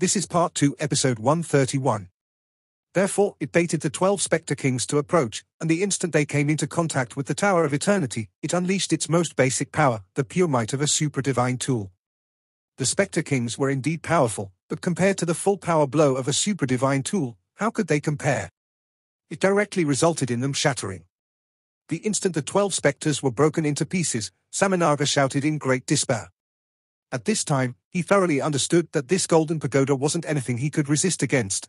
This is Part 2, Episode 131. Therefore, it baited the 12 Spectre Kings to approach, and the instant they came into contact with the Tower of Eternity, it unleashed its most basic power, the pure might of a supra-divine tool. The Spectre Kings were indeed powerful, but compared to the full power blow of a supra-divine tool, how could they compare? It directly resulted in them shattering. The instant the 12 spectres were broken into pieces, Saminaga shouted in great despair. At this time, he thoroughly understood that this golden pagoda wasn't anything he could resist against.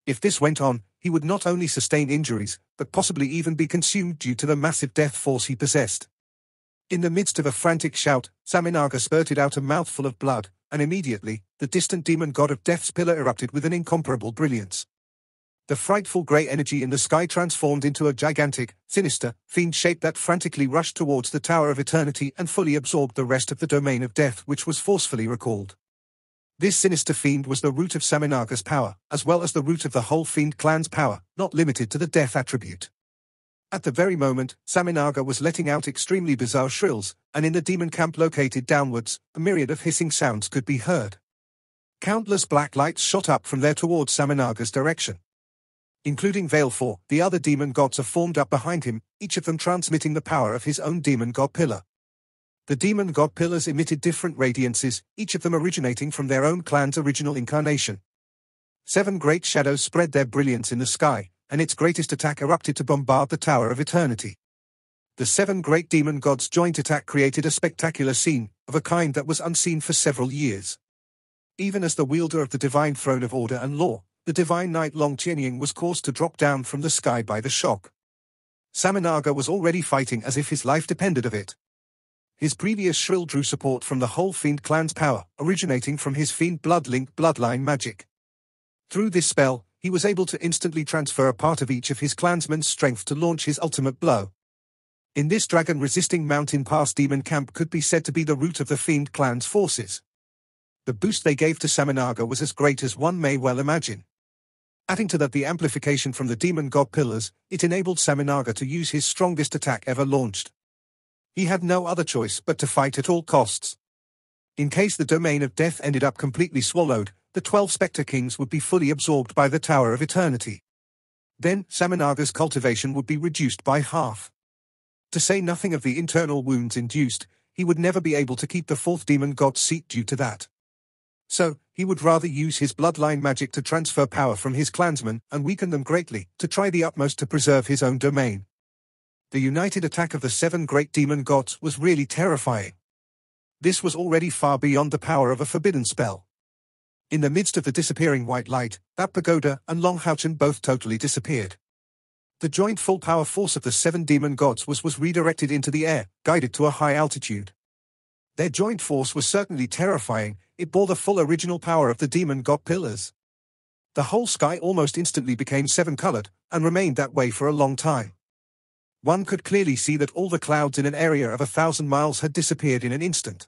If this went on, he would not only sustain injuries, but possibly even be consumed due to the massive death force he possessed. In the midst of a frantic shout, Saminaga spurted out a mouthful of blood, and immediately, the distant demon god of death's pillar erupted with an incomparable brilliance. The frightful grey energy in the sky transformed into a gigantic, sinister, fiend shape that frantically rushed towards the Tower of Eternity and fully absorbed the rest of the domain of death, which was forcefully recalled. This sinister fiend was the root of Saminaga's power, as well as the root of the whole fiend clan's power, not limited to the death attribute. At the very moment, Saminaga was letting out extremely bizarre shrills, and in the demon camp located downwards, a myriad of hissing sounds could be heard. Countless black lights shot up from there towards Saminaga's direction. Including Veilfor, the other demon gods are formed up behind him, each of them transmitting the power of his own demon god pillar. The demon god pillars emitted different radiances, each of them originating from their own clan's original incarnation. 7 great shadows spread their brilliance in the sky, and its greatest attack erupted to bombard the Tower of Eternity. The 7 great demon gods' joint attack created a spectacular scene, of a kind that was unseen for several years. Even as the wielder of the divine throne of order and law, the divine knight Long Qianying was caused to drop down from the sky by the shock. Saminaga was already fighting as if his life depended of it. His previous shrill drew support from the whole fiend clan's power, originating from his fiend blood-linked bloodline magic. Through this spell, he was able to instantly transfer a part of each of his clansmen's strength to launch his ultimate blow. In this dragon-resisting mountain pass demon camp could be said to be the root of the fiend clan's forces. The boost they gave to Saminaga was as great as one may well imagine. Adding to that the amplification from the demon god pillars, it enabled Saminaga to use his strongest attack ever launched. He had no other choice but to fight at all costs. In case the domain of death ended up completely swallowed, the 12 Spectre Kings would be fully absorbed by the Tower of Eternity. Then, Saminaga's cultivation would be reduced by half. To say nothing of the internal wounds induced, he would never be able to keep the 4th demon god's seat due to that. So, he would rather use his bloodline magic to transfer power from his clansmen and weaken them greatly, to try the utmost to preserve his own domain. The united attack of the 7 great demon gods was really terrifying. This was already far beyond the power of a forbidden spell. In the midst of the disappearing white light, that pagoda and Long Houchen both totally disappeared. The joint full power force of the 7 demon gods was redirected into the air, guided to a high altitude. Their joint force was certainly terrifying. It bore the full original power of the demon god pillars. The whole sky almost instantly became 7-colored, and remained that way for a long time. One could clearly see that all the clouds in an area of 1,000 miles had disappeared in an instant.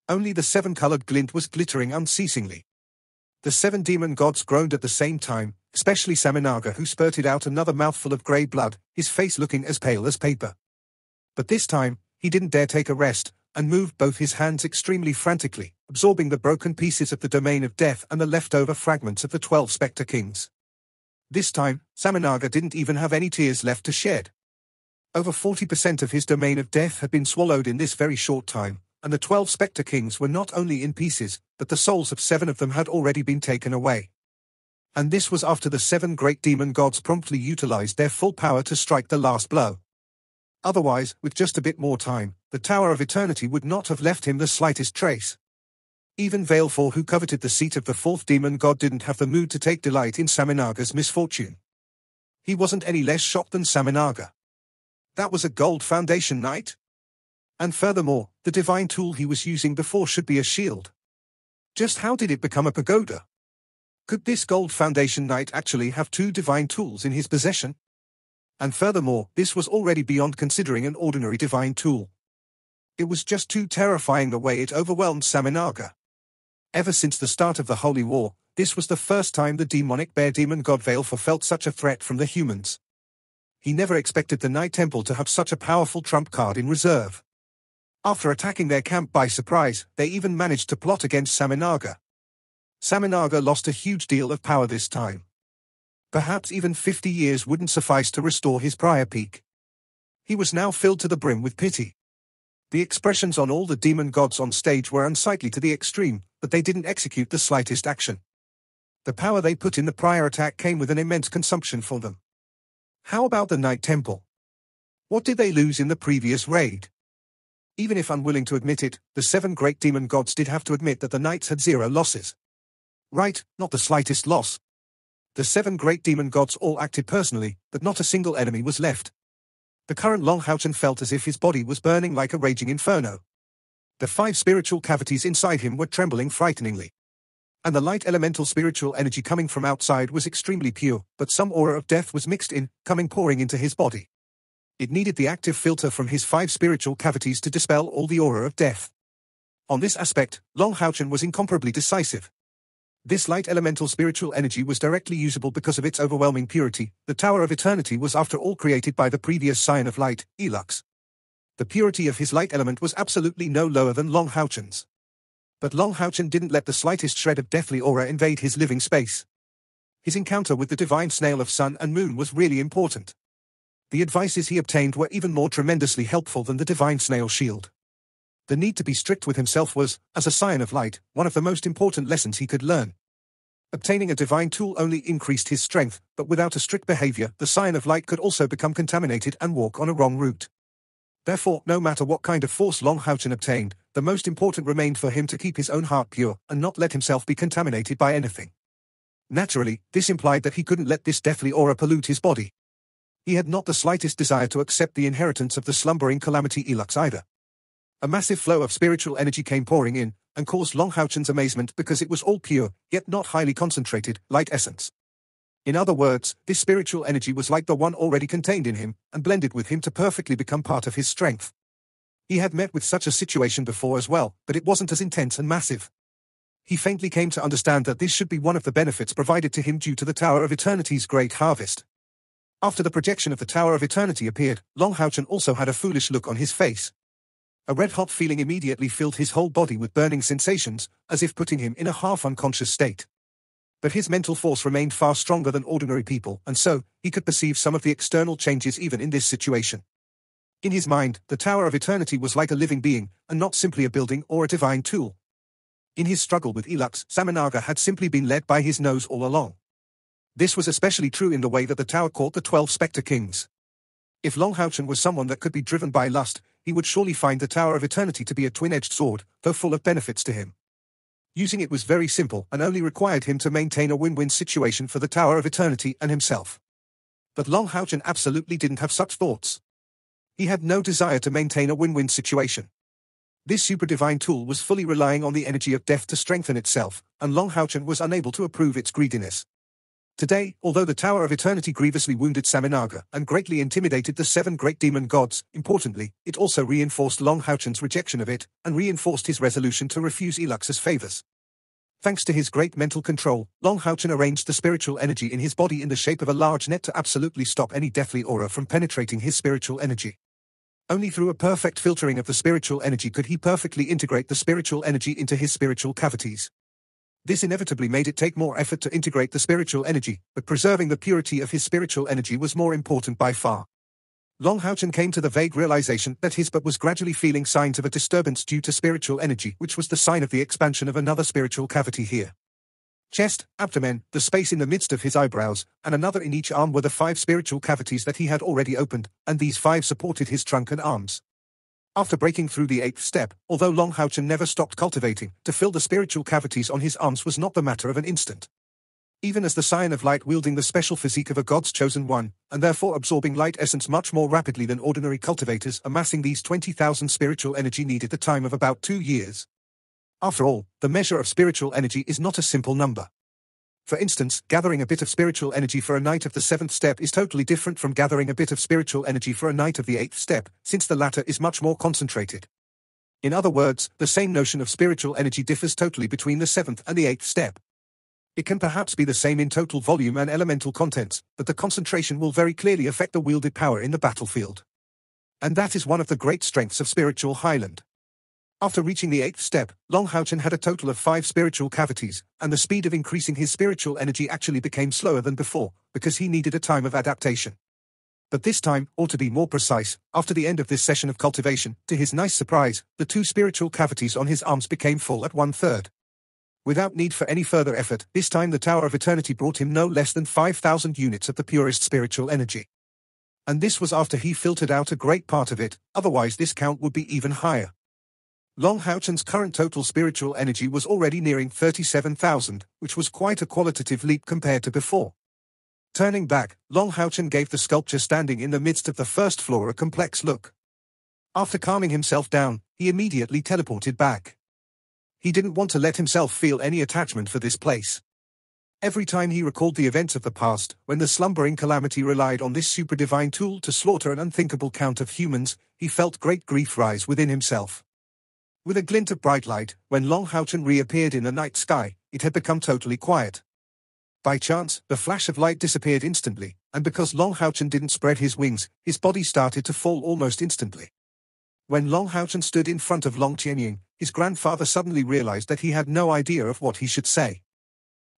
Only the 7-colored glint was glittering unceasingly. The 7 demon gods groaned at the same time, especially Saminaga, who spurted out another mouthful of grey blood, his face looking as pale as paper. But this time, he didn't dare take a rest, and moved both his hands extremely frantically, absorbing the broken pieces of the domain of death and the leftover fragments of the 12 Spectre Kings. This time, Saminaga didn't even have any tears left to shed. Over 40% of his domain of death had been swallowed in this very short time, and the 12 Spectre Kings were not only in pieces, but the souls of 7 of them had already been taken away. And this was after the 7 great demon gods promptly utilized their full power to strike the last blow. Otherwise, with just a bit more time, the Tower of Eternity would not have left him the slightest trace. Even Veilfor, who coveted the seat of the 4th demon god, didn't have the mood to take delight in Saminaga's misfortune. He wasn't any less shocked than Saminaga. That was a gold foundation knight? And furthermore, the divine tool he was using before should be a shield. Just how did it become a pagoda? Could this gold foundation knight actually have 2 divine tools in his possession? And furthermore, this was already beyond considering an ordinary divine tool. It was just too terrifying the way it overwhelmed Saminaga. Ever since the start of the Holy War, this was the first time the demonic bear demon god Veilfor felt such a threat from the humans. He never expected the Night Temple to have such a powerful trump card in reserve. After attacking their camp by surprise, they even managed to plot against Saminaga. Saminaga lost a huge deal of power this time. Perhaps even 50 years wouldn't suffice to restore his prior peak. He was now filled to the brim with pity. The expressions on all the demon gods on stage were unsightly to the extreme, but they didn't execute the slightest action. The power they put in the prior attack came with an immense consumption for them. How about the Night Temple? What did they lose in the previous raid? Even if unwilling to admit it, the 7 great demon gods did have to admit that the knights had 0 losses. Right, not the slightest loss. The 7 great demon gods all acted personally, but not a single enemy was left. The current Long Houchen felt as if his body was burning like a raging inferno. The 5 spiritual cavities inside him were trembling frighteningly. And the light elemental spiritual energy coming from outside was extremely pure, but some aura of death was mixed in, pouring into his body. It needed the active filter from his 5 spiritual cavities to dispel all the aura of death. On this aspect, Long Houchen was incomparably decisive. This light elemental spiritual energy was directly usable because of its overwhelming purity. The Tower of Eternity was after all created by the previous Scion of Light, Elux. The purity of his light element was absolutely no lower than Long Houchen's. But Long Houchen didn't let the slightest shred of deathly aura invade his living space. His encounter with the divine snail of sun and moon was really important. The advices he obtained were even more tremendously helpful than the divine snail shield. The need to be strict with himself was, as a Scion of Light, one of the most important lessons he could learn. Obtaining a divine tool only increased his strength, but without a strict behavior, the Scion of Light could also become contaminated and walk on a wrong route. Therefore, no matter what kind of force Long Houchen obtained, the most important remained for him to keep his own heart pure, and not let himself be contaminated by anything. Naturally, this implied that he couldn't let this deathly aura pollute his body. He had not the slightest desire to accept the inheritance of the slumbering calamity Elux either. A massive flow of spiritual energy came pouring in, and caused Long Houchen's amazement because it was all pure, yet not highly concentrated, light essence. In other words, this spiritual energy was like the one already contained in him, and blended with him to perfectly become part of his strength. He had met with such a situation before as well, but it wasn't as intense and massive. He faintly came to understand that this should be one of the benefits provided to him due to the Tower of Eternity's great harvest. After the projection of the Tower of Eternity appeared, Long Houchen also had a foolish look on his face. A red-hot feeling immediately filled his whole body with burning sensations, as if putting him in a half-unconscious state. But his mental force remained far stronger than ordinary people, and so, he could perceive some of the external changes even in this situation. In his mind, the Tower of Eternity was like a living being, and not simply a building or a divine tool. In his struggle with Elux, Saminaga had simply been led by his nose all along. This was especially true in the way that the tower caught the 12 Spectre Kings. If Long Houchen was someone that could be driven by lust, he would surely find the Tower of Eternity to be a twin-edged sword, though full of benefits to him. Using it was very simple and only required him to maintain a win-win situation for the Tower of Eternity and himself. But Long Houchen absolutely didn't have such thoughts. He had no desire to maintain a win-win situation. This super-divine tool was fully relying on the energy of death to strengthen itself, and Long Houchen was unable to approve its greediness. Today, although the Tower of Eternity grievously wounded Saminaga and greatly intimidated the 7 great demon gods, importantly, it also reinforced Long Houchen's rejection of it, and reinforced his resolution to refuse Elux's favors. Thanks to his great mental control, Long Houchen arranged the spiritual energy in his body in the shape of a large net to absolutely stop any deathly aura from penetrating his spiritual energy. Only through a perfect filtering of the spiritual energy could he perfectly integrate the spiritual energy into his spiritual cavities. This inevitably made it take more effort to integrate the spiritual energy, but preserving the purity of his spiritual energy was more important by far. Long Houchen came to the vague realization that his but was gradually feeling signs of a disturbance due to spiritual energy, which was the sign of the expansion of another spiritual cavity here. Chest, abdomen, the space in the midst of his eyebrows, and another in each arm were the 5 spiritual cavities that he had already opened, and these 5 supported his trunk and arms. After breaking through the 8th step, although Long Houchen never stopped cultivating, to fill the spiritual cavities on his arms was not the matter of an instant. Even as the Scion of Light wielding the special physique of a God's chosen one, and therefore absorbing light essence much more rapidly than ordinary cultivators, amassing these 20,000 spiritual energy needed the time of about 2 years. After all, the measure of spiritual energy is not a simple number. For instance, gathering a bit of spiritual energy for a knight of the 7th step is totally different from gathering a bit of spiritual energy for a knight of the 8th step, since the latter is much more concentrated. In other words, the same notion of spiritual energy differs totally between the 7th and the 8th step. It can perhaps be the same in total volume and elemental contents, but the concentration will very clearly affect the wielded power in the battlefield. And that is one of the great strengths of spiritual Highland. After reaching the 8th step, Long Hao-Chen had a total of 5 spiritual cavities, and the speed of increasing his spiritual energy actually became slower than before, because he needed a time of adaptation. But this time, or to be more precise, after the end of this session of cultivation, to his nice surprise, the 2 spiritual cavities on his arms became full at 1/3. Without need for any further effort, this time the Tower of Eternity brought him no less than 5,000 units of the purest spiritual energy. And this was after he filtered out a great part of it, otherwise this count would be even higher. Long Hao-Chen's current total spiritual energy was already nearing 37,000, which was quite a qualitative leap compared to before. Turning back, Long Hao-Chen gave the sculpture standing in the midst of the first floor a complex look. After calming himself down, he immediately teleported back. He didn't want to let himself feel any attachment for this place. Every time he recalled the events of the past, when the slumbering calamity relied on this super-divine tool to slaughter an unthinkable count of humans, he felt great grief rise within himself. With a glint of bright light, when Long Hao-Chen reappeared in the night sky, it had become totally quiet. By chance, the flash of light disappeared instantly, and because Long Hao-Chen didn't spread his wings, his body started to fall almost instantly. When Long Hao-Chen stood in front of Long Qianying, his grandfather suddenly realized that he had no idea of what he should say.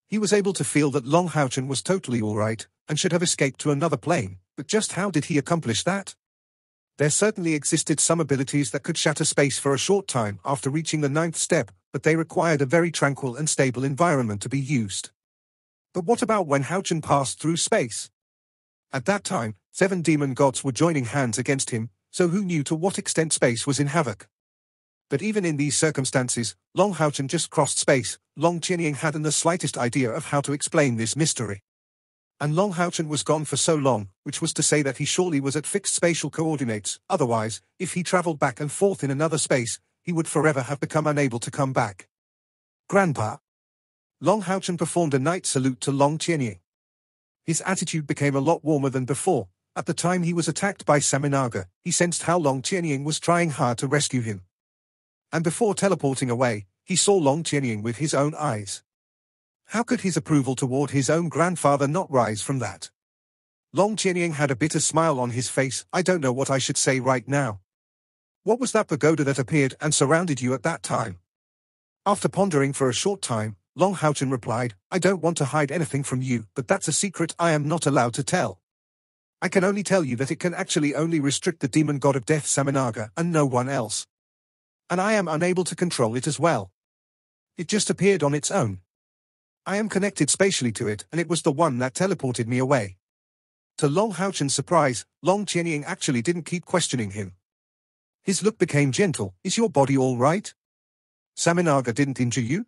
He was able to feel that Long Hao-Chen was totally alright, and should have escaped to another plane, but just how did he accomplish that? There certainly existed some abilities that could shatter space for a short time after reaching the 9th step, but they required a very tranquil and stable environment to be used. But what about when Hao-Chen passed through space? At that time, 7 demon gods were joining hands against him, so who knew to what extent space was in havoc? But even in these circumstances, Long Hao-Chen just crossed space. Long Qianying hadn't the slightest idea of how to explain this mystery. And Long Hao-Chen was gone for so long, which was to say that he surely was at fixed spatial coordinates, otherwise, if he traveled back and forth in another space, he would forever have become unable to come back. Grandpa. Long Hao-Chen performed a night salute to Long Qianying. His attitude became a lot warmer than before. At the time he was attacked by Saminaga, he sensed how Long Qianying was trying hard to rescue him. And before teleporting away, he saw Long Qianying with his own eyes. How could his approval toward his own grandfather not rise from that? Long Qianying had a bitter smile on his face. I don't know what I should say right now. What was that pagoda that appeared and surrounded you at that time? After pondering for a short time, Long Hao-Chen replied, I don't want to hide anything from you, but that's a secret I am not allowed to tell. I can only tell you that it can actually only restrict the demon god of death Saminaga and no one else. And I am unable to control it as well. It just appeared on its own. I am connected spatially to it, and it was the one that teleported me away. To Long Hao-Chen's surprise, Long Qianying actually didn't keep questioning him. His look became gentle. Is your body all right? Saminaga didn't injure you?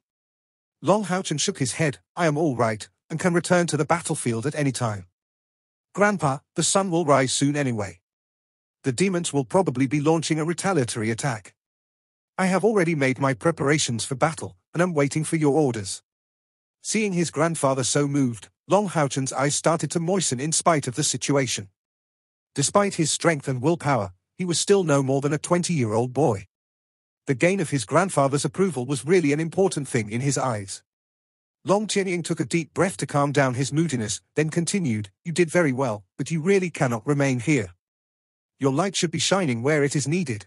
Long Hao-Chen shook his head. I am all right, and can return to the battlefield at any time. Grandpa, the sun will rise soon anyway. The demons will probably be launching a retaliatory attack. I have already made my preparations for battle, and am waiting for your orders. Seeing his grandfather so moved, Long Hao-Chen's eyes started to moisten in spite of the situation. Despite his strength and willpower, he was still no more than a 20-year-old boy. The gain of his grandfather's approval was really an important thing in his eyes. Long Qianying took a deep breath to calm down his moodiness, then continued, You did very well, but you really cannot remain here. Your light should be shining where it is needed.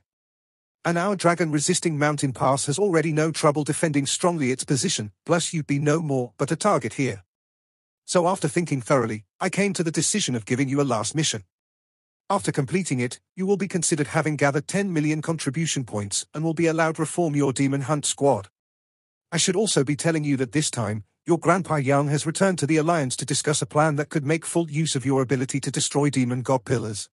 And our dragon-resisting mountain pass has already no trouble defending strongly its position, plus you'd be no more but a target here. So after thinking thoroughly, I came to the decision of giving you a last mission. After completing it, you will be considered having gathered 10 million contribution points and will be allowed to reform your demon hunt squad. I should also be telling you that this time, your Grandpa Yang has returned to the Alliance to discuss a plan that could make full use of your ability to destroy demon god pillars.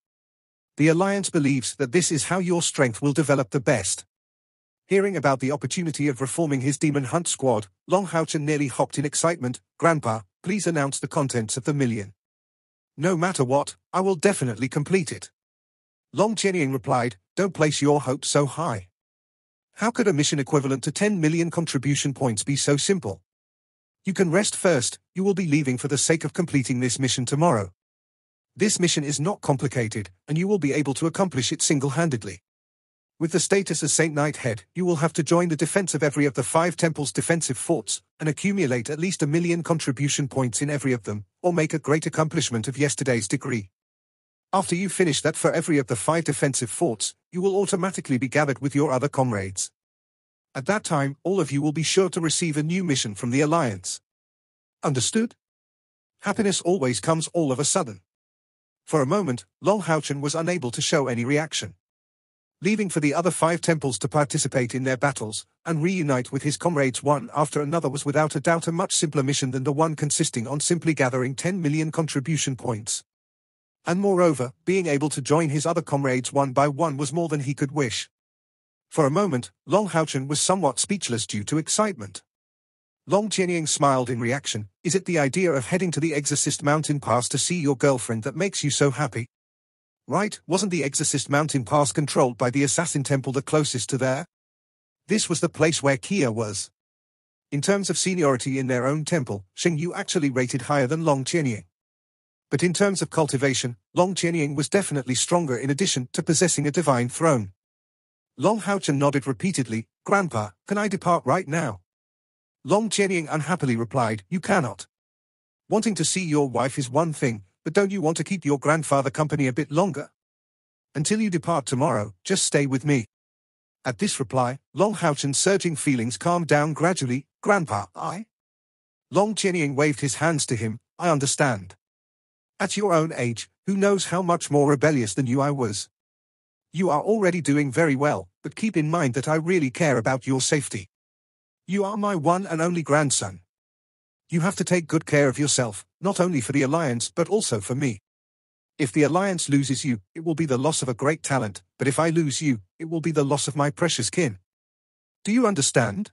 The Alliance believes that this is how your strength will develop the best. Hearing about the opportunity of reforming his demon hunt squad, Long Hao-Chen nearly hopped in excitement. Grandpa, please announce the contents of the million. No matter what, I will definitely complete it. Long Qianying replied, Don't place your hopes so high. How could a mission equivalent to 10 million contribution points be so simple? You can rest first. You will be leaving for the sake of completing this mission tomorrow. This mission is not complicated, and you will be able to accomplish it single-handedly. With the status as Saint Knight Head, you will have to join the defense of every of the 5 temple's defensive forts, and accumulate at least 1 million contribution points in every of them, or make a great accomplishment of yesterday's degree. After you finish that for every of the 5 defensive forts, you will automatically be gathered with your other comrades. At that time, all of you will be sure to receive a new mission from the Alliance. Understood? Happiness always comes all of a sudden. For a moment, Long Houchen was unable to show any reaction. Leaving for the other 5 temples to participate in their battles, and reunite with his comrades one after another was without a doubt a much simpler mission than the one consisting on simply gathering 10 million contribution points. And moreover, being able to join his other comrades one by one was more than he could wish. For a moment, Long Houchen was somewhat speechless due to excitement. Long Qianying smiled in reaction. Is it the idea of heading to the Exorcist Mountain Pass to see your girlfriend that makes you so happy? Right, wasn't the Exorcist Mountain Pass controlled by the Assassin Temple the closest to there? This was the place where Kia was. In terms of seniority in their own temple, Sheng Yu actually rated higher than Long Qianying. But in terms of cultivation, Long Qianying was definitely stronger in addition to possessing a divine throne. Long Houchen nodded repeatedly. Grandpa, can I depart right now? Long Qianying unhappily replied, you cannot. Wanting to see your wife is one thing, but don't you want to keep your grandfather company a bit longer? Until you depart tomorrow, just stay with me. At this reply, Long Houchen's surging feelings calmed down gradually. Grandpa, I? Long Qianying waved his hands to him. I understand. At your own age, who knows how much more rebellious than you I was? You are already doing very well, but keep in mind that I really care about your safety. You are my one and only grandson. You have to take good care of yourself, not only for the Alliance but also for me. If the Alliance loses you, it will be the loss of a great talent, but if I lose you, it will be the loss of my precious kin. Do you understand?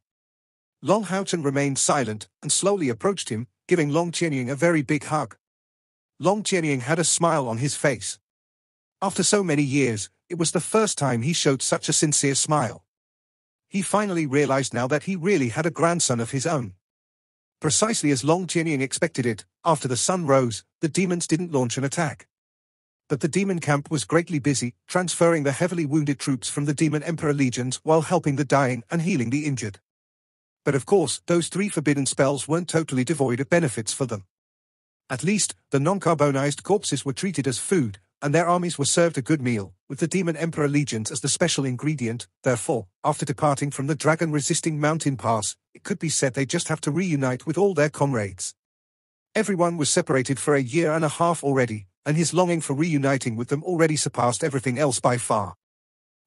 Long Houchen remained silent, and slowly approached him, giving Long Qianying a very big hug. Long Qianying had a smile on his face. After so many years, it was the first time he showed such a sincere smile. He finally realized now that he really had a grandson of his own. Precisely as Long Qianying expected it, after the sun rose, the demons didn't launch an attack. But the demon camp was greatly busy, transferring the heavily wounded troops from the demon emperor legions while helping the dying and healing the injured. But of course, those 3 forbidden spells weren't totally devoid of benefits for them. At least, the non-carbonized corpses were treated as food, and their armies were served a good meal, with the demon emperor legions as the special ingredient. Therefore, after departing from the dragon-resisting mountain pass, it could be said they just have to reunite with all their comrades. Everyone was separated for a year and a half already, and his longing for reuniting with them already surpassed everything else by far.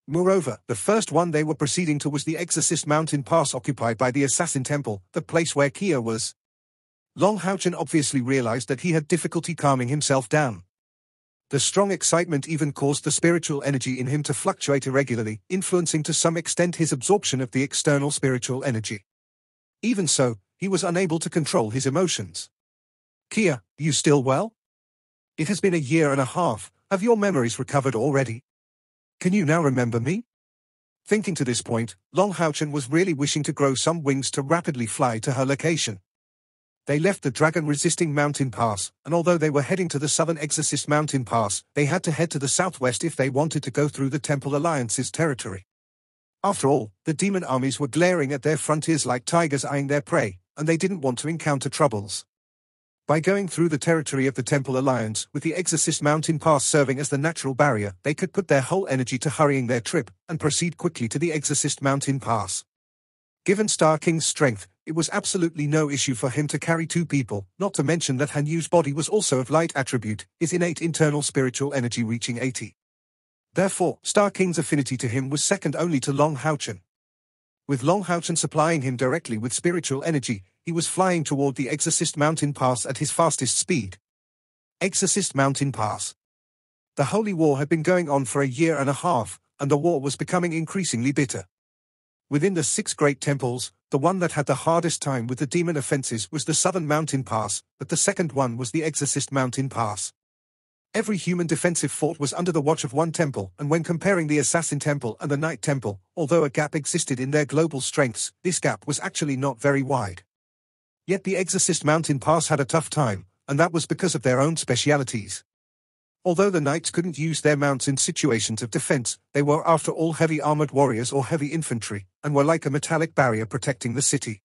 Moreover, the first one they were proceeding to was the Exorcist Mountain Pass occupied by the Assassin Temple, the place where Kia was. Long Houchen obviously realized that he had difficulty calming himself down. The strong excitement even caused the spiritual energy in him to fluctuate irregularly, influencing to some extent his absorption of the external spiritual energy. Even so, he was unable to control his emotions. Kia, you still well? It has been a year and a half. Have your memories recovered already? Can you now remember me? Thinking to this point, Long Houchen was really wishing to grow some wings to rapidly fly to her location. They left the dragon-resisting mountain pass, and although they were heading to the southern Exorcist Mountain Pass, they had to head to the southwest if they wanted to go through the Temple Alliance's territory. After all, the demon armies were glaring at their frontiers like tigers eyeing their prey, and they didn't want to encounter troubles. By going through the territory of the Temple Alliance, with the Exorcist Mountain Pass serving as the natural barrier, they could put their whole energy to hurrying their trip, and proceed quickly to the Exorcist Mountain Pass. Given Star King's strength, it was absolutely no issue for him to carry 2 people, not to mention that Han Yu's body was also of light attribute, his innate internal spiritual energy reaching 80. Therefore, Star King's affinity to him was second only to Long Houchen. With Long Houchen supplying him directly with spiritual energy, he was flying toward the Exorcist Mountain Pass at his fastest speed. Exorcist Mountain Pass. The Holy War had been going on for a year and a half, and the war was becoming increasingly bitter. Within the 6 great temples, the one that had the hardest time with the demon offenses was the Southern Mountain Pass, but the second one was the Exorcist Mountain Pass. Every human defensive fort was under the watch of one temple, and when comparing the Assassin Temple and the Knight Temple, although a gap existed in their global strengths, this gap was actually not very wide. Yet the Exorcist Mountain Pass had a tough time, and that was because of their own specialities. Although the knights couldn't use their mounts in situations of defense, they were after all heavy armored warriors or heavy infantry, and were like a metallic barrier protecting the city.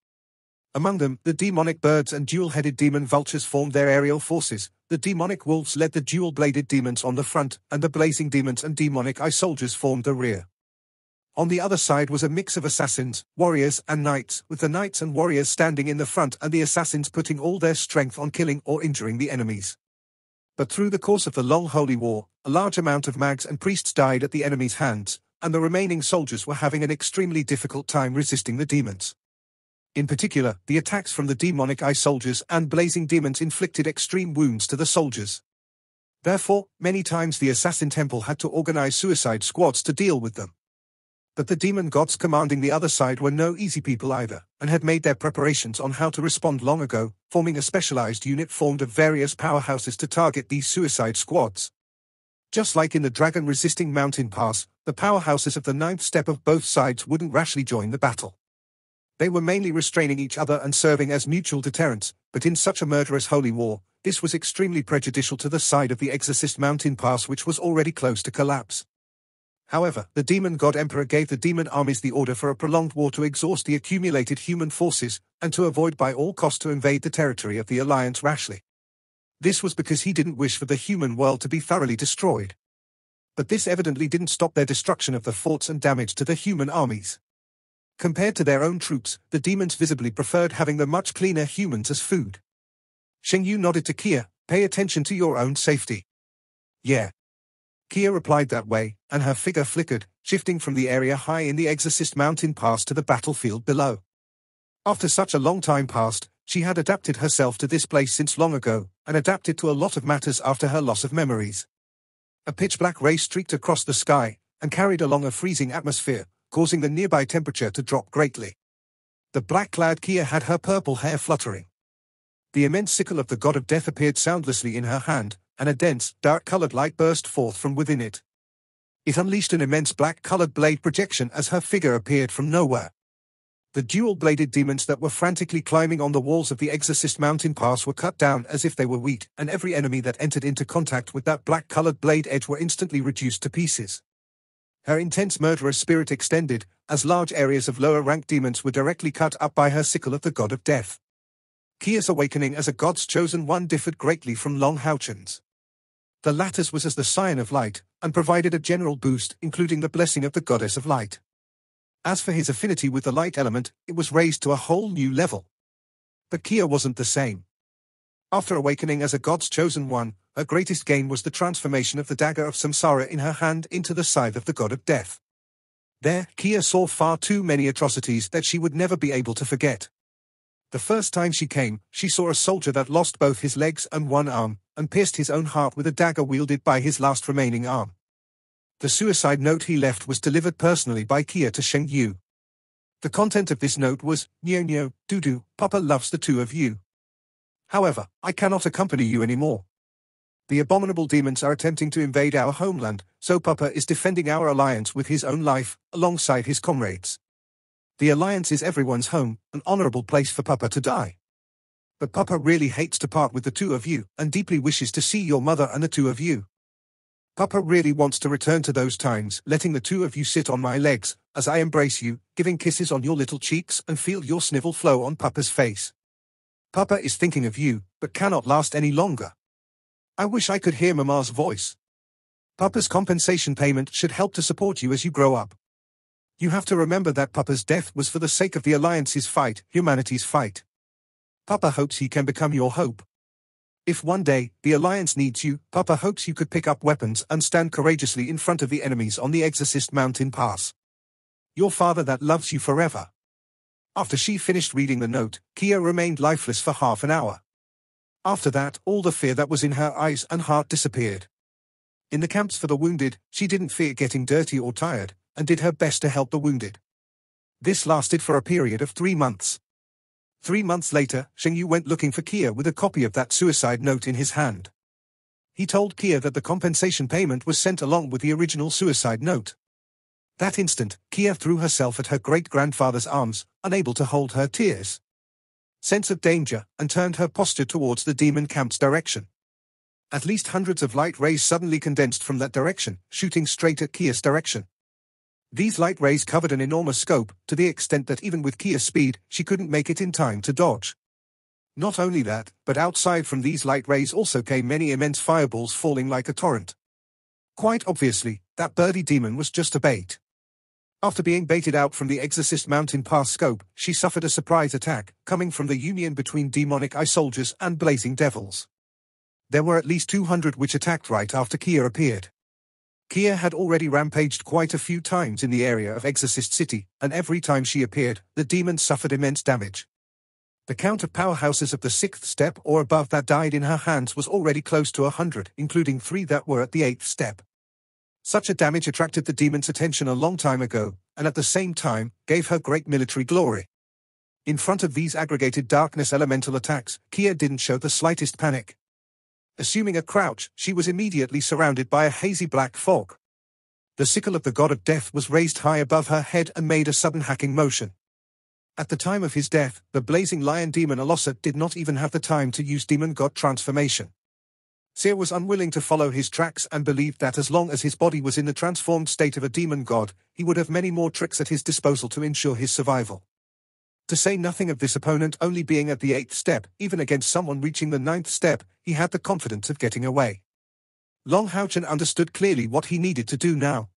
Among them, the demonic birds and dual-headed demon vultures formed their aerial forces, the demonic wolves led the dual-bladed demons on the front, and the blazing demons and demonic eye soldiers formed the rear. On the other side was a mix of assassins, warriors, and knights, with the knights and warriors standing in the front and the assassins putting all their strength on killing or injuring the enemies. But through the course of the long holy war, a large amount of mags and priests died at the enemy's hands, and the remaining soldiers were having an extremely difficult time resisting the demons. In particular, the attacks from the demonic eye soldiers and blazing demons inflicted extreme wounds to the soldiers. Therefore, many times the assassin temple had to organize suicide squads to deal with them. But the demon gods commanding the other side were no easy people either, and had made their preparations on how to respond long ago, forming a specialized unit formed of various powerhouses to target these suicide squads. Just like in the dragon-resisting mountain pass, the powerhouses of the ninth step of both sides wouldn't rashly join the battle. They were mainly restraining each other and serving as mutual deterrents, but in such a murderous holy war, this was extremely prejudicial to the side of the Exorcist mountain pass, which was already close to collapse. However, the demon god emperor gave the demon armies the order for a prolonged war to exhaust the accumulated human forces, and to avoid by all costs to invade the territory of the alliance rashly. This was because he didn't wish for the human world to be thoroughly destroyed. But this evidently didn't stop their destruction of the forts and damage to the human armies. Compared to their own troops, the demons visibly preferred having the much cleaner humans as food. Sheng Yu nodded to Kia, "Pay attention to your own safety." "Yeah." Kia replied that way, and her figure flickered, shifting from the area high in the Exorcist mountain pass to the battlefield below. After such a long time passed, she had adapted herself to this place since long ago, and adapted to a lot of matters after her loss of memories. A pitch-black ray streaked across the sky, and carried along a freezing atmosphere, causing the nearby temperature to drop greatly. The black-clad Kia had her purple hair fluttering. The immense sickle of the god of death appeared soundlessly in her hand, and a dense, dark-colored light burst forth from within it. It unleashed an immense black-colored blade projection as her figure appeared from nowhere. The dual-bladed demons that were frantically climbing on the walls of the Exorcist mountain pass were cut down as if they were wheat, and every enemy that entered into contact with that black-colored blade edge were instantly reduced to pieces. Her intense murderous spirit extended, as large areas of lower-ranked demons were directly cut up by her sickle of the god of death. Kia's awakening as a god's chosen one differed greatly from Long Houchen's. The latter's was as the scion of light, and provided a general boost, including the blessing of the goddess of light. As for his affinity with the light element, it was raised to a whole new level. But Kia wasn't the same. After awakening as a god's chosen one, her greatest gain was the transformation of the dagger of samsara in her hand into the scythe of the god of death. There, Kia saw far too many atrocities that she would never be able to forget. The first time she came, she saw a soldier that lost both his legs and one arm, and pierced his own heart with a dagger wielded by his last remaining arm. The suicide note he left was delivered personally by Kia to Sheng Yu. The content of this note was, "Nyo Nyo, Doo, Papa loves the two of you. However, I cannot accompany you anymore. The abominable demons are attempting to invade our homeland, so Papa is defending our alliance with his own life, alongside his comrades. The alliance is everyone's home, an honorable place for Papa to die. But Papa really hates to part with the two of you, and deeply wishes to see your mother and the two of you. Papa really wants to return to those times, letting the two of you sit on my legs, as I embrace you, giving kisses on your little cheeks and feel your snivel flow on Papa's face. Papa is thinking of you, but cannot last any longer. I wish I could hear Mama's voice. Papa's compensation payment should help to support you as you grow up. You have to remember that Papa's death was for the sake of the Alliance's fight, humanity's fight. Papa hopes he can become your hope. If one day, the Alliance needs you, Papa hopes you could pick up weapons and stand courageously in front of the enemies on the Exorcist mountain pass. Your father that loves you forever." After she finished reading the note, Kia remained lifeless for half an hour. After that, all the fear that was in her eyes and heart disappeared. In the camps for the wounded, she didn't fear getting dirty or tired, and did her best to help the wounded. This lasted for a period of 3 months. 3 months later, Sheng Yu went looking for Kia with a copy of that suicide note in his hand. He told Kia that the compensation payment was sent along with the original suicide note. That instant, Kia threw herself at her great-grandfather's arms, unable to hold her tears. Sense of danger, and turned her posture towards the demon camp's direction. At least hundreds of light rays suddenly condensed from that direction, shooting straight at Kia's direction. These light rays covered an enormous scope, to the extent that even with Kia's speed, she couldn't make it in time to dodge. Not only that, but outside from these light rays also came many immense fireballs falling like a torrent. Quite obviously, that birdie demon was just a bait. After being baited out from the Exorcist Mountain Pass scope, she suffered a surprise attack, coming from the union between demonic eye soldiers and blazing devils. There were at least 200 which attacked right after Kia appeared. Kia had already rampaged quite a few times in the area of Exorcist City, and every time she appeared, the demons suffered immense damage. The count of powerhouses of the 6th step or above that died in her hands was already close to 100, including 3 that were at the 8th step. Such a damage attracted the demon's attention a long time ago, and at the same time, gave her great military glory. In front of these aggregated darkness elemental attacks, Kia didn't show the slightest panic. Assuming a crouch, she was immediately surrounded by a hazy black fog. The sickle of the god of death was raised high above her head and made a sudden hacking motion. At the time of his death, the blazing lion demon Alossa did not even have the time to use demon god transformation. Seer was unwilling to follow his tracks and believed that as long as his body was in the transformed state of a demon god, he would have many more tricks at his disposal to ensure his survival. To say nothing of this opponent only being at the 8th step, even against someone reaching the 9th step, he had the confidence of getting away. Long Houchen understood clearly what he needed to do now.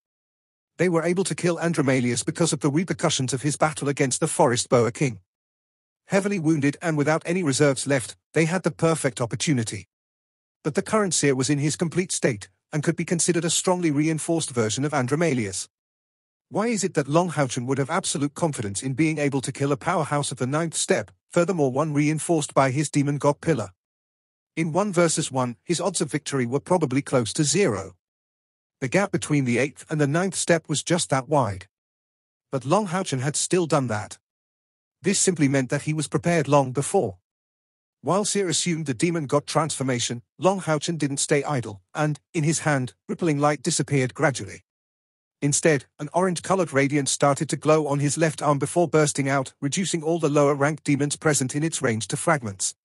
They were able to kill Andromalius because of the repercussions of his battle against the Forest Boa King. Heavily wounded and without any reserves left, they had the perfect opportunity. But the current Seer was in his complete state, and could be considered a strongly reinforced version of Andromalius. Why is it that Long Houchen would have absolute confidence in being able to kill a powerhouse of the 9th step, furthermore one reinforced by his demon god pillar? In 1 versus 1, his odds of victory were probably close to 0. The gap between the 8th and the 9th step was just that wide. But Long Houchen had still done that. This simply meant that he was prepared long before. While Seer assumed the demon god transformation, Long Houchen didn't stay idle, and, in his hand, rippling light disappeared gradually. Instead, an orange-colored radiance started to glow on his left arm before bursting out, reducing all the lower-ranked demons present in its range to fragments.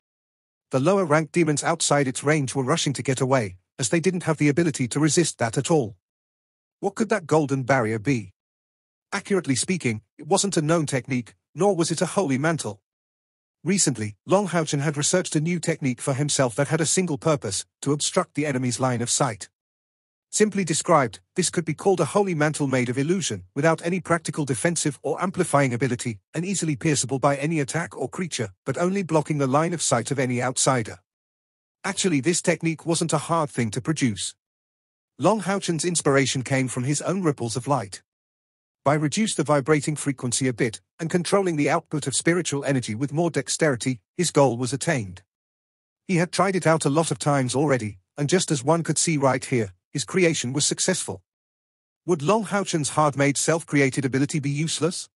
The lower-ranked demons outside its range were rushing to get away, as they didn't have the ability to resist that at all. What could that golden barrier be? Accurately speaking, it wasn't a known technique, nor was it a holy mantle. Recently, Long Houchen had researched a new technique for himself that had a single purpose, to obstruct the enemy's line of sight. Simply described, this could be called a holy mantle made of illusion, without any practical defensive or amplifying ability, and easily pierceable by any attack or creature, but only blocking the line of sight of any outsider. Actually, this technique wasn't a hard thing to produce. Long Houchen's inspiration came from his own ripples of light. By reducing the vibrating frequency a bit, and controlling the output of spiritual energy with more dexterity, his goal was attained. He had tried it out a lot of times already, and just as one could see right here, his creation was successful. Would Long Houchen's hard-made self-created ability be useless?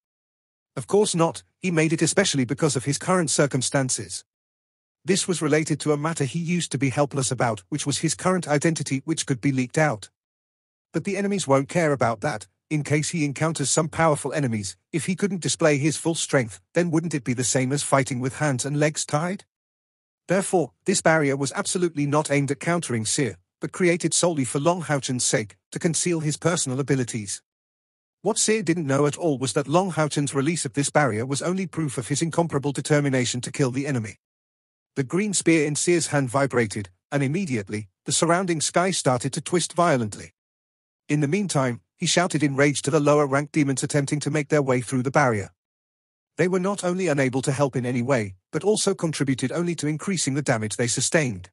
Of course not, he made it especially because of his current circumstances. This was related to a matter he used to be helpless about, which was his current identity which could be leaked out. But the enemies won't care about that. In case he encounters some powerful enemies, if he couldn't display his full strength, then wouldn't it be the same as fighting with hands and legs tied? Therefore, this barrier was absolutely not aimed at countering Seer, but created solely for Long Houchen's sake, to conceal his personal abilities. What Seer didn't know at all was that Long Houchen's release of this barrier was only proof of his incomparable determination to kill the enemy. The green spear in Seer's hand vibrated, and immediately, the surrounding sky started to twist violently. In the meantime, he shouted in rage to the lower-ranked demons attempting to make their way through the barrier. They were not only unable to help in any way, but also contributed only to increasing the damage they sustained.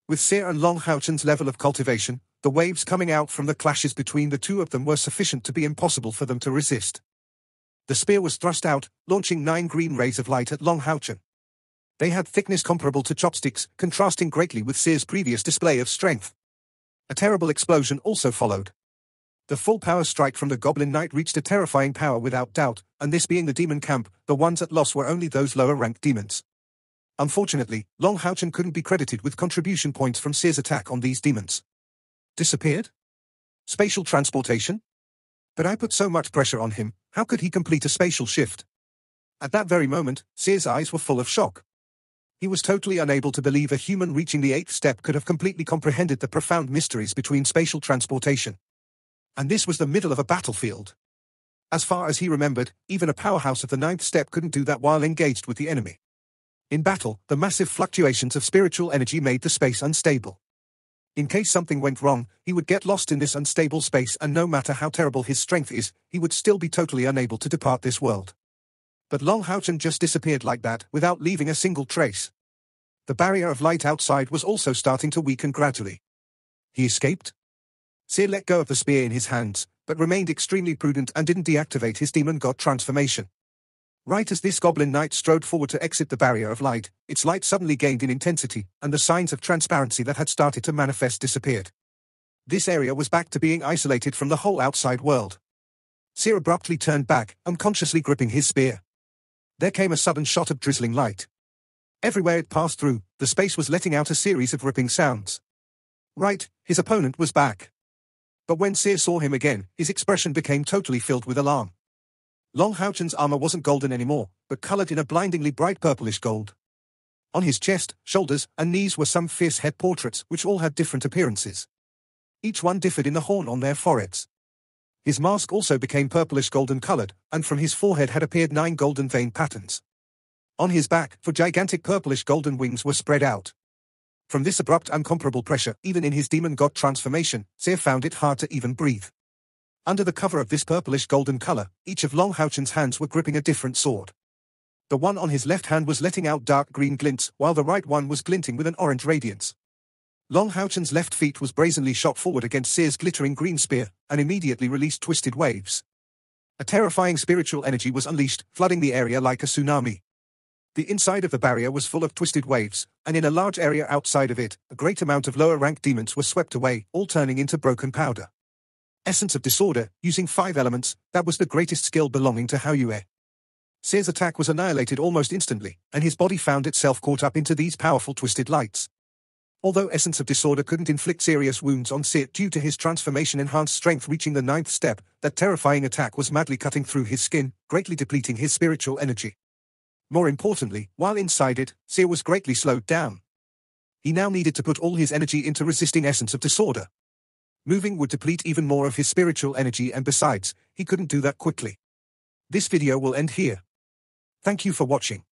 With Seer and Long Houchen's level of cultivation, the waves coming out from the clashes between the two of them were sufficient to be impossible for them to resist. The spear was thrust out, launching 9 green rays of light at Long Houchen. They had thickness comparable to chopsticks, contrasting greatly with Seer's previous display of strength. A terrible explosion also followed. The full power strike from the Goblin Knight reached a terrifying power without doubt, and this being the demon camp, the ones at loss were only those lower-ranked demons. Unfortunately, Long Houchen couldn't be credited with contribution points from Seer's attack on these demons. Disappeared? Spatial transportation? But I put so much pressure on him, how could he complete a spatial shift? At that very moment, Seer's eyes were full of shock. He was totally unable to believe a human reaching the 8th step could have completely comprehended the profound mysteries between spatial transportation. And this was the middle of a battlefield. As far as he remembered, even a powerhouse of the 9th step couldn't do that while engaged with the enemy. In battle, the massive fluctuations of spiritual energy made the space unstable. In case something went wrong, he would get lost in this unstable space, and no matter how terrible his strength is, he would still be totally unable to depart this world. But Long Houchen just disappeared like that, without leaving a single trace. The barrier of light outside was also starting to weaken gradually. He escaped? Seer let go of the spear in his hands, but remained extremely prudent and didn't deactivate his demon god transformation. Right as this goblin knight strode forward to exit the barrier of light, its light suddenly gained in intensity, and the signs of transparency that had started to manifest disappeared. This area was back to being isolated from the whole outside world. Seer abruptly turned back, unconsciously gripping his spear. There came a sudden shot of drizzling light. Everywhere it passed through, the space was letting out a series of ripping sounds. Right, his opponent was back. But when Seer saw him again, his expression became totally filled with alarm. Long Houchen's armor wasn't golden anymore, but colored in a blindingly bright purplish gold. On his chest, shoulders, and knees were some fierce head portraits, which all had different appearances. Each one differed in the horn on their foreheads. His mask also became purplish golden colored, and from his forehead had appeared 9 golden vein patterns. On his back, 4 gigantic purplish golden wings were spread out. From this abrupt incomparable pressure, even in his demon god transformation, Seer found it hard to even breathe. Under the cover of this purplish golden color, each of Long Houchen's hands were gripping a different sword. The one on his left hand was letting out dark green glints, while the right one was glinting with an orange radiance. Long Houchen's left feet was brazenly shot forward against Seer's glittering green spear, and immediately released twisted waves. A terrifying spiritual energy was unleashed, flooding the area like a tsunami. The inside of the barrier was full of twisted waves, and in a large area outside of it, a great amount of lower-ranked demons were swept away, all turning into broken powder. Essence of Disorder, using 5 elements, that was the greatest skill belonging to Haoyue. Seer's attack was annihilated almost instantly, and his body found itself caught up into these powerful twisted lights. Although Essence of Disorder couldn't inflict serious wounds on Seer due to his transformation-enhanced strength reaching the 9th step, that terrifying attack was madly cutting through his skin, greatly depleting his spiritual energy. More importantly, while inside it, Seer was greatly slowed down. He now needed to put all his energy into resisting Essence of Disorder. Moving would deplete even more of his spiritual energy, and besides, he couldn't do that quickly. This video will end here. Thank you for watching.